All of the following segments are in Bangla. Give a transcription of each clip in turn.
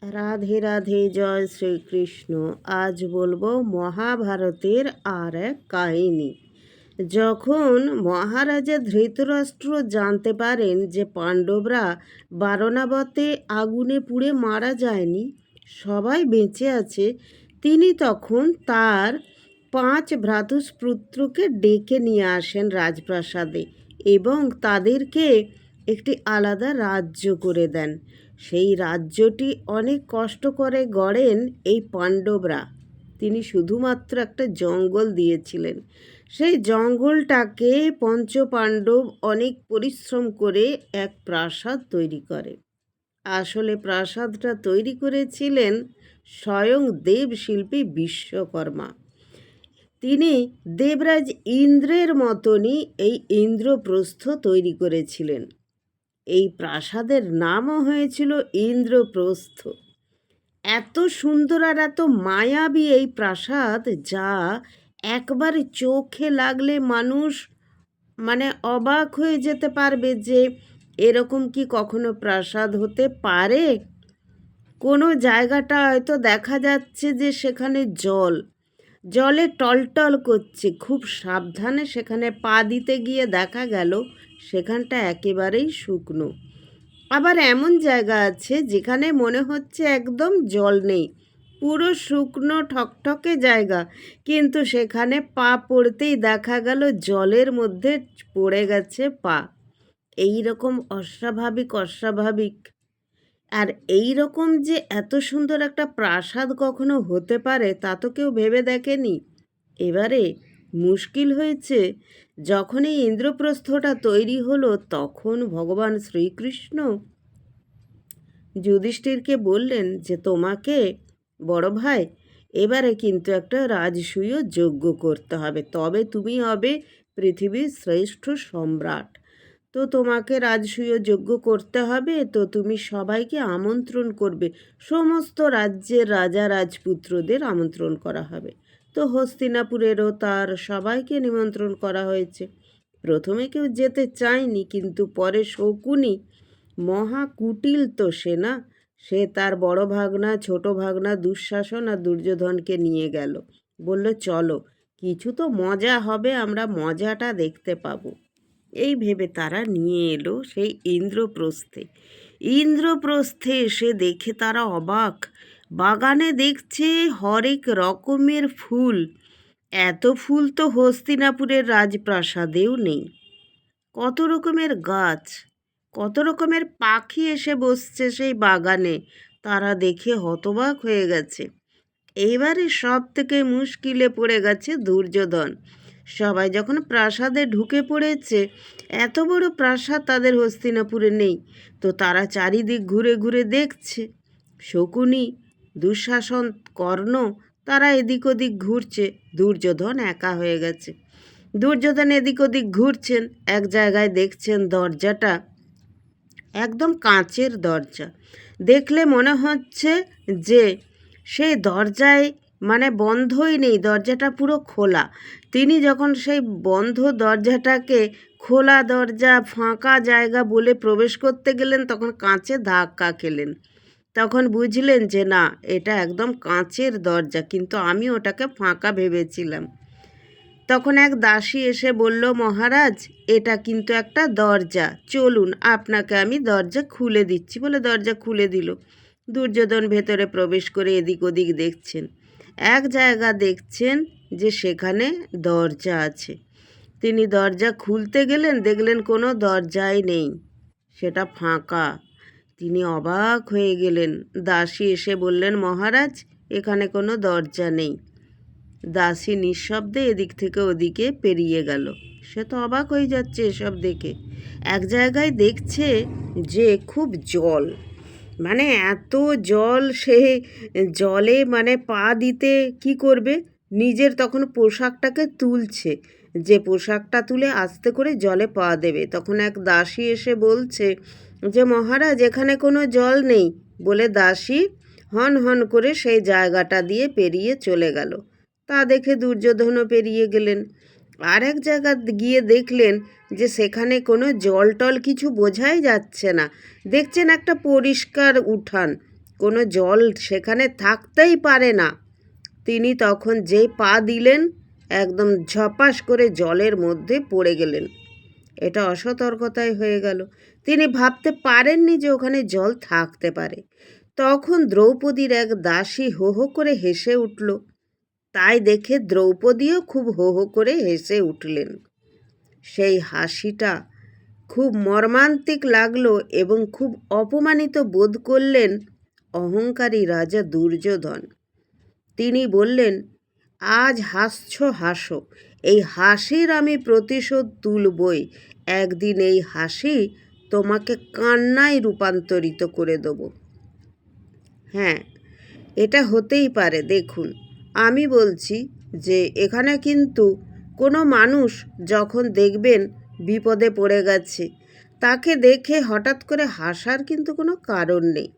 রাধে রাধে, জয় শ্রীকৃষ্ণ। আজ বলবো মহাভারতের আর এক কাহিনী। যখন মহারাজা ধৃতরাষ্ট্র জানতে পারেন যে পাণ্ডবরা বারণাবতে আগুনে পুড়ে মারা যায়নি, সবাই বেঁচে আছে, তিনি তখন তার 5 ভ্রাতুষ্পুত্রকে ডেকে নিয়ে আসেন রাজপ্রাসাদে এবং তাদেরকে একটি আলাদা রাজ্য করে দেন। সেই রাজ্যটি অনেক কষ্ট করে গড়েন এই পাণ্ডবরা। তিনি শুধুমাত্র একটা জঙ্গল দিয়েছিলেন। সেই জঙ্গলটাকে পঞ্চপাণ্ডব অনেক পরিশ্রম করে এক প্রাসাদ তৈরি করে। আসলে প্রাসাদটা তৈরি করেছিলেন স্বয়ং দেবশিল্পী বিশ্বকর্মা। তিনি দেবরাজ ইন্দ্রের মতনই এই ইন্দ্রপ্রস্থ তৈরি করেছিলেন। এই প্রাসাদের নামও হয়েছিল ইন্দ্রপ্রস্থ। এত সুন্দর আর এত মায়াবী এই প্রাসাদ, যা একবার চোখে লাগলে মানুষ অবাক হয়ে যেতে পারবে যে এরকম কি কখনো প্রাসাদ হতে পারে। কোনো জায়গাটা হয়তো দেখা যাচ্ছে যে সেখানে জলে টলটল করছে, খুব সাবধানে সেখানে পা দিতে গিয়ে দেখা গেল সেখানটা একেবারেই শুকনো। আবার এমন জায়গা আছে যেখানে মনে হচ্ছে একদম জল নেই, পুরো শুকনো ঠকঠকে জায়গা, কিন্তু সেখানে পা পড়তেই দেখা গেল জলের মধ্যে পড়ে গেছে পা। এই রকম অস্বাভাবিক। আর এই রকম যে এত সুন্দর একটা প্রাসাদ কখনো হতে পারে তা তো কেউ ভেবে দেখেনি। এবারে মুশকিল হয়েছে, যখন এই ইন্দ্রপ্রস্থটা তৈরি হলো তখন ভগবান শ্রীকৃষ্ণ যুধিষ্ঠিরকে বললেন যে তোমাকে বড় ভাই এবারে কিন্তু একটা রাজসূয় যজ্ঞ করতে হবে, তবে তুমি হবে পৃথিবীর শ্রেষ্ঠ সম্রাট। তো তোমাকে রাজসূয় যজ্ঞ করতে হবে, তো তুমি সবাইকে আমন্ত্রণ করবে, সমস্ত রাজ্যের রাজা রাজপুত্রদের আমন্ত্রণ করা হবে। তো হস্তিনাপুরেরও তার সবাইকে নিমন্ত্রণ করা হয়েছে। প্রথমে কেউ যেতে চায়নি, কিন্তু পরে শকুনি মহাকুটিল তো সে তার বড় ভাগনা, ছোট ভাগনা দুঃশাসন আর দুর্যোধনকে নিয়ে গেল। বলল চলো, কিছু তো মজা হবে, আমরা মজাটা দেখতে পাবো। এই ভেবে তারা নিয়ে এলো সেই ইন্দ্রপ্রস্থে এসে দেখে তারা অবাক। বাগানে দেখছে হরেক রকমের ফুল। এত ফুল তো হস্তিনাপুরের রাজপ্রাসাদেও নেই। কত রকমের গাছ, কত রকমের পাখি এসে বসছে সেই বাগানে, তারা দেখে হতবাক হয়ে গেছে। এইবারে সব থেকে মুশকিলে পড়ে গেছে দুর্যোধন। সবাই যখন প্রাসাদে ঢুকে পড়েছে, এত বড় প্রাসাদ তাদের হস্তিনাপুরে নেই, তো তারা চারিদিক ঘুরে ঘুরে দেখছে। শকুনি, দুঃশাসন, কর্ণ তারা এদিক ওদিক ঘুরছে, দুর্যোধন একা হয়ে গেছে। দুর্যোধন এদিক ওদিক ঘুরছেন, এক জায়গায় দেখছেন দরজাটা একদম কাঁচের দরজা। দেখলে মনে হচ্ছে যে সেই দরজায় বন্ধই নেই, দরজাটা পুরো খোলা। তিনি যখন সেই বন্ধ দরজাটাকে খোলা দরজা, ফাঁকা জায়গা বলে প্রবেশ করতে গেলেন, তখন কাঁচে ধাক্কা খেলেন। তখন বুঝলেন যে না, এটা একদম কাঁচের দরজা, কিন্তু আমি ওটাকে ফাঁকা ভেবেছিলাম। তখন এক দাসী এসে বলল, মহারাজ এটা কিন্তু একটা দরজা, চলুন আপনাকে আমি দরজা খুলে দিচ্ছি, বলে দরজা খুলে দিল। দুর্যোধন ভেতরে প্রবেশ করে এদিক ওদিক দেখছেন। এক জায়গা দেখছেন যে সেখানে দরজা আছে। তিনি দরজা খুলতে গেলেন, দেখলেন কোনো দরজাই নেই, সেটা ফাঁকা। তিনি অবাক হয়ে গেলেন। দাসী এসে বললেন, মহারাজ এখানে কোনো দরজা নেই। দাসী নিঃশব্দে এদিক থেকে ওদিকে পেরিয়ে গেল। সে তো অবাক হয়ে যাচ্ছে এসব দেখে। এক জায়গায় দেখছে যে খুব জল, এত জল, সে জলে পা দিতে কি করবে, নিজের তখন পোশাকটাকে তুলছে, যে পোশাকটা তুলে আস্তে করে জলে পা দেবে। তখন এক দাসী এসে বলছে যে মহারাজ এখানে কোনো জল নেই, বলে দাসী হন হন করে সেই জায়গাটা দিয়ে পেরিয়ে চলে গেল। তা দেখে দুর্যোধনও পেরিয়ে গেলেন। আর এক জায়গা গিয়ে দেখলেন যে সেখানে কোনো জল টল কিছু বোঝাই যাচ্ছে না। দেখছেন একটা পরিষ্কার উঠান, কোনো জল সেখানে থাকতেই পারে না। তিনি তখন যেই পা দিলেন একদম ঝপাস করে জলের মধ্যে পড়ে গেলেন। এটা অসতর্কতায় হয়ে গেল। তিনি ভাবতে পারেননি যে ওখানে জল থাকতে পারে। তখন দ্রৌপদীর এক দাসী হো হো করে হেসে উঠল। তাই দেখে দ্রৌপদীও খুব হো হো করে হেসে উঠলেন। সেই হাসিটা খুব মর্মান্তিক লাগলো এবং খুব অপমানিত বোধ করলেন অহংকারী রাজা দুর্যোধন। তিনি বললেন, আজ হাসছ হাসো, এই হাসির আমি প্রতিশোধ তুলবই। একদিন এই হাসি তোমাকে কান্নায় রূপান্তরিত করে দেব। হ্যাঁ, এটা হতেই পারে। দেখুন, আমি বলছি যে এখানে কিন্তু কোনো মানুষ যখন দেখবেন বিপদে পড়ে গেছে, তাকে দেখে হঠাৎ করে হাসার কিন্তু কোনো কারণ নেই।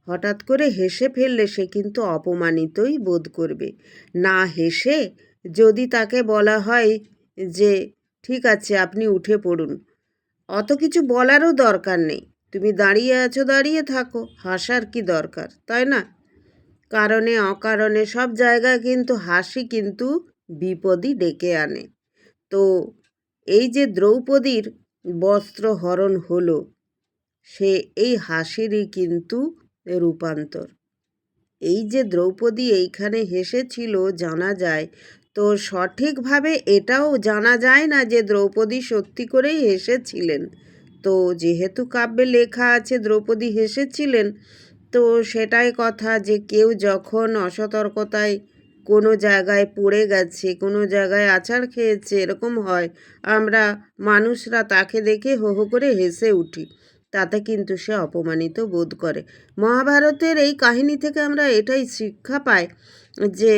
হঠাৎ করে হেসে ফেললে সে কিন্তু অপমানিতই বোধ করবে। না হেসে যদি তাকে বলা হয় যে ঠিক আছে আপনি উঠে পড়ুন, অত কিছু বলারও দরকার নেই, তুমি দাঁড়িয়ে আছো দাঁড়িয়ে থাকো, হাসার কি দরকার, তাই না? কারণে অকারণে সব জায়গায় কিন্তু হাসি কিন্তু বিপদই ডেকে আনে। তো এই যে দ্রৌপদীর বস্ত্র হরণ হলো, সে এই হাসিরই কিন্তু রূপান্তর। এই যে দ্রৌপদী এইখানে হেসেছিল জানা যায়, তো সঠিকভাবে এটাও জানা যায় না যে দ্রৌপদী সত্যি করেই হেসেছিলেন। তো যেহেতু কাব্যে লেখা আছে দ্রৌপদী হেসেছিলেন, তো সেটাই কথা যে কেউ যখন অসতর্কতায় কোনো জায়গায় পড়ে গেছে, কোনো জায়গায় আছাড় খেয়েছে, এরকম হয়, আমরা মানুষরা তাকে দেখে হো হো করে হেসে উঠি। তাতে কিন্তু সে অপমানিত বোধ করে। মহাভারতের এই কাহিনী থেকে আমরা এটাই শিক্ষা পাই যে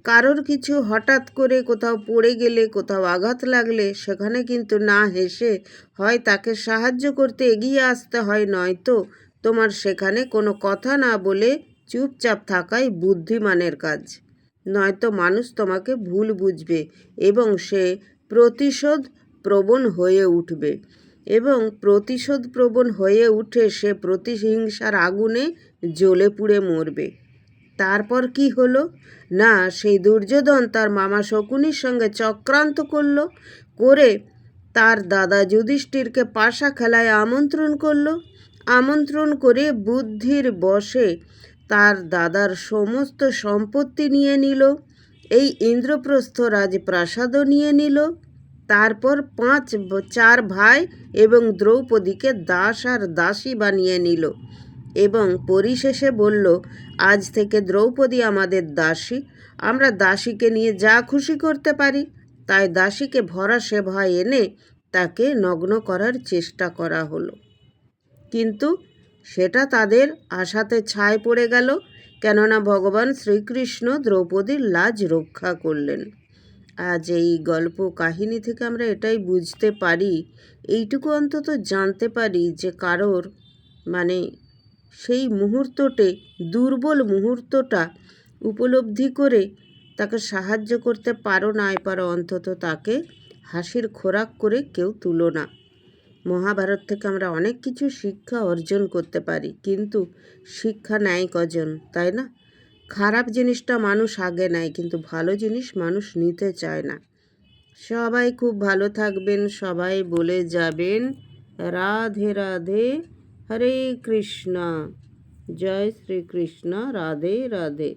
কারোর কিছু হঠাৎ করে কোথাও পড়ে গেলে, কোথাও আঘাত লাগলে সেখানে কিন্তু না হেসে হয় তাকে সাহায্য করতে এগিয়ে আসতে হয়, নয়তো তোমার সেখানে কোনো কথা না বলে চুপচাপ থাকাই বুদ্ধিমানের কাজ। নয়তো মানুষ তোমাকে ভুল বুঝবে এবং সে প্রতিশোধ প্রবণ হয়ে উঠবে এবং প্রতিশোধ প্রবণ হয়ে উঠে সে প্রতিহিংসার আগুনে জ্বলে পুড়ে মরবে। তারপর কি হলো না, সেই দুর্যোধন তার মামা শকুনির সঙ্গে চক্রান্ত করে তার দাদা যুধিষ্ঠিরকে পাশা খেলায় আমন্ত্রণ করে বুদ্ধির বশে তার দাদার সমস্ত সম্পত্তি নিয়ে নিল, এই ইন্দ্রপ্রস্থ রাজপ্রাসাদও নিয়ে নিল। তারপর 4 ভাই এবং দ্রৌপদীকে দাস আর দাসী বানিয়ে নিল এবং পরিশেষে বলল, আজ থেকে দ্রৌপদী আমাদের দাসী, আমরা দাসীকে নিয়ে যা খুশি করতে পারি। তাই দাসীকে ভরা সেবায় এনে তাকে নগ্ন করার চেষ্টা করা হলো। কিন্তু সেটা তাদের আশাতে ছাই পড়ে গেল, কেননা ভগবান শ্রীকৃষ্ণ দ্রৌপদীর লাজ রক্ষা করলেন। আজ এই গল্প কাহিনী থেকে আমরা এটাই বুঝতে পারি, এইটুকু অন্তত জানতে পারি যে কারোর সেই মুহূর্তটে দুর্বল মুহূর্তটা উপলব্ধি করে তাকে সাহায্য করতে পারো নাই পারো, অন্তত তাকে হাসির খোরাক করে কেউ তুলো না। মহাভারত থেকে আমরা অনেক কিছু শিক্ষা অর্জন করতে পারি, কিন্তু শিক্ষা নেয় কজন, তাই না? খারাপ জিনিসটা মানুষ আগে নেয়, কিন্তু ভালো জিনিস মানুষ নিতে চায় না। সবাই খুব ভালো থাকবেন, সবাই বলে যাবেন রাধে রাধে, হরে কৃষ্ণ, জয় শ্রীকৃষ্ণ, রাধে রাধে।